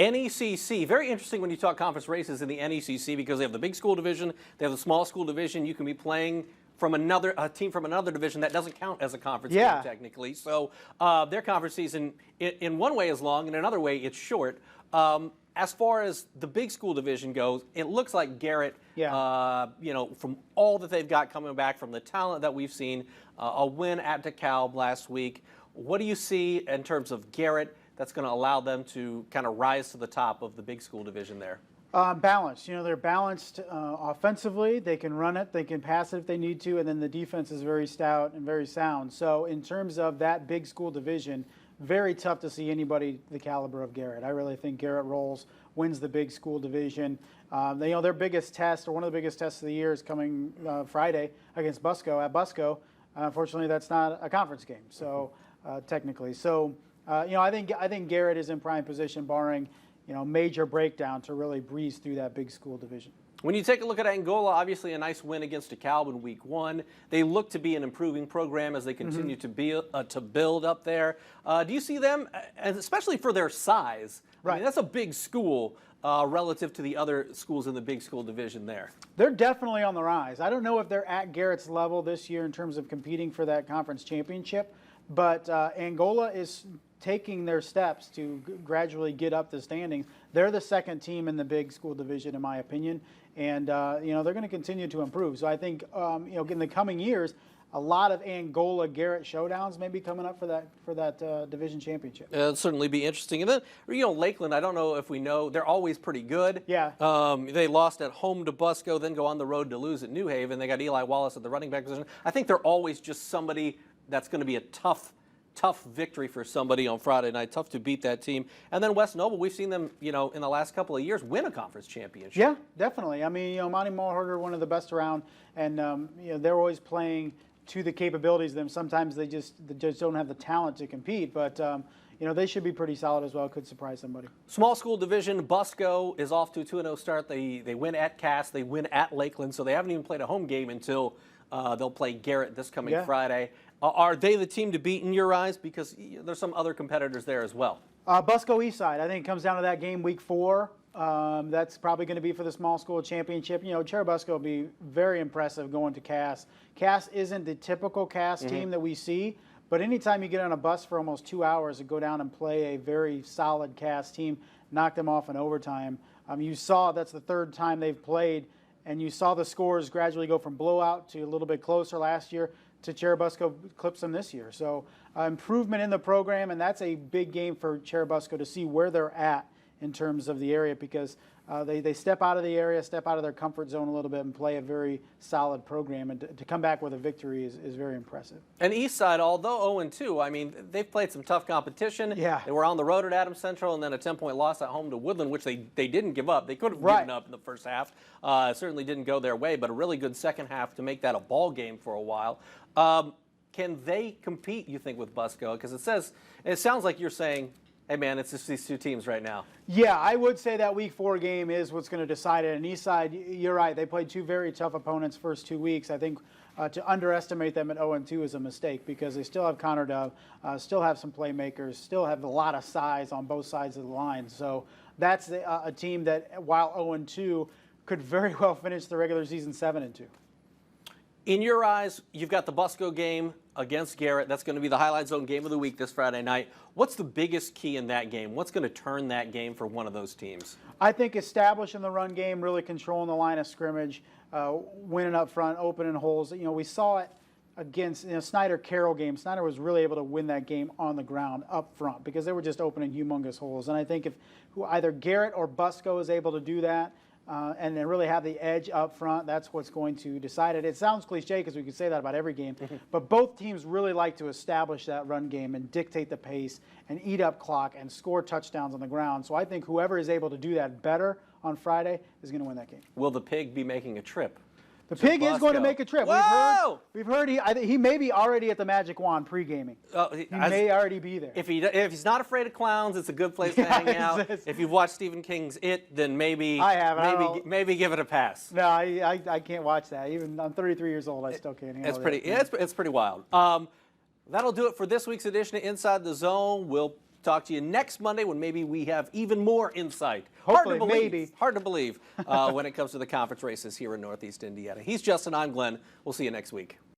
NECC, very interesting when you talk conference races in the NECC because they have the big school division, they have the small school division. You can be playing from a team from another division that doesn't count as a conference game technically. So their conference season, in one way, is long, and in another way, it's short. As far as the big school division goes, it looks like Garrett, from all that they've got coming back, from the talent that we've seen, a win at DeKalb last week. What do you see in terms of Garrett that's going to allow them to kind of rise to the top of the big school division there? Balanced. They're balanced offensively. They can run it. They can pass it if they need to. And then the defense is very stout and very sound. So in terms of that big school division, very tough to see anybody the caliber of Garrett. I really think Garrett rolls, wins the big school division. Their biggest test, or one of the biggest tests of the year, is coming Friday against Busco at Busco. Unfortunately, that's not a conference game, so technically. So I think Garrett is in prime position, barring major breakdown, to really breeze through that big school division. When you take a look at Angola, obviously a nice win against DeKalb in week 1. They look to be an improving program as they continue to build up there. Do you see them, and especially for their size? Right. I mean, that's a big school relative to the other schools in the big school division there. They're definitely on the rise. I don't know if they're at Garrett's level this year in terms of competing for that conference championship, but Angola is taking their steps to gradually get up the standings. They're the second team in the big school division, in my opinion, and they're going to continue to improve. So I think in the coming years, a lot of Angola Garrett showdowns may be coming up for that division championship. It'll certainly be interesting. And then Lakeland, I don't know if we know, they're always pretty good. Yeah. They lost at home to Busco, then go on the road to lose at New Haven. They got Eli Wallace at the running back position. I think they're always just somebody that's going to be a tough victory for somebody on Friday night. Tough to beat that team. And then West Noble, we've seen them, in the last couple of years, win a conference championship. Yeah, definitely. I mean, Monty Mulharger, one of the best around, and they're always playing to the capabilities of them. Sometimes they just don't have the talent to compete, but they should be pretty solid as well. Could surprise somebody. Small school division, Busco is off to a 2-0 start. They win at Cass, they win at Lakeland, so they haven't even played a home game until they'll play Garrett this coming Friday. Are they the team to beat in your eyes? Because there's some other competitors there as well. Busco Eastside, I think it comes down to that game week 4. That's probably going to be for the small school championship. Cherubusco will be very impressive going to Cass. Cass isn't the typical Cass team that we see, but anytime you get on a bus for almost 2 hours and go down and play a very solid Cass team, knock them off in overtime. You saw that's the third time they've played, and you saw the scores gradually go from blowout to a little bit closer last year to Cherubusco clips them this year. So improvement in the program, and that's a big game for Cherubusco to see where they're at in terms of the area, because they step out of the area, step out of their comfort zone a little bit, and play a very solid program. And to come back with a victory is very impressive. And Eastside, although 0-2, I mean, they've played some tough competition. Yeah. They were on the road at Adams Central, and then a 10-point loss at home to Woodland, which they didn't give up. They could have given up in the first half. Certainly didn't go their way, but a really good second half to make that a ball game for a while. Can they compete, you think, with Busco? Because it sounds like you're saying, hey, man, it's just these two teams right now. Yeah, I would say that week 4 game is what's going to decide it. And Eastside, you're right. They played 2 very tough opponents first 2 weeks. I think to underestimate them at 0-2 is a mistake, because they still have Connor Dove, still have some playmakers, still have a lot of size on both sides of the line. So that's a team that, while 0-2, could very well finish the regular season 7-2. In your eyes, you've got the Busco game against Garrett. That's going to be the Highlight Zone game of the week this Friday night. What's the biggest key in that game? What's going to turn that game for one of those teams? I think establishing the run game, really controlling the line of scrimmage, winning up front, opening holes. We saw it against Snyder-Carroll game. Snyder was really able to win that game on the ground up front because they were just opening humongous holes. And I think if either Garrett or Busco is able to do that, and then really have the edge up front, that's what's going to decide it. It sounds cliche because we could say that about every game, but both teams really like to establish that run game and dictate the pace and eat up clock and score touchdowns on the ground. So I think whoever is able to do that better on Friday is going to win that game. Will the Pig be making a trip? The Pig is going to make a trip. Whoa! We've heard he may be already at the Magic Wand pre-gaming. He may already be there. If he's not afraid of clowns, it's a good place to hang out. If you've watched Stephen King's It, then maybe I haven't. Maybe give it a pass. No, I can't watch that. Even I'm 33 years old, I still can't handle it. It's pretty wild. That'll do it for this week's edition of Inside the Zone. We'll talk to you next Monday when maybe we have even more insight. Hopefully, hard to believe, maybe. Hard to believe when it comes to the conference races here in Northeast Indiana. He's Justin, I'm Glenn. We'll see you next week.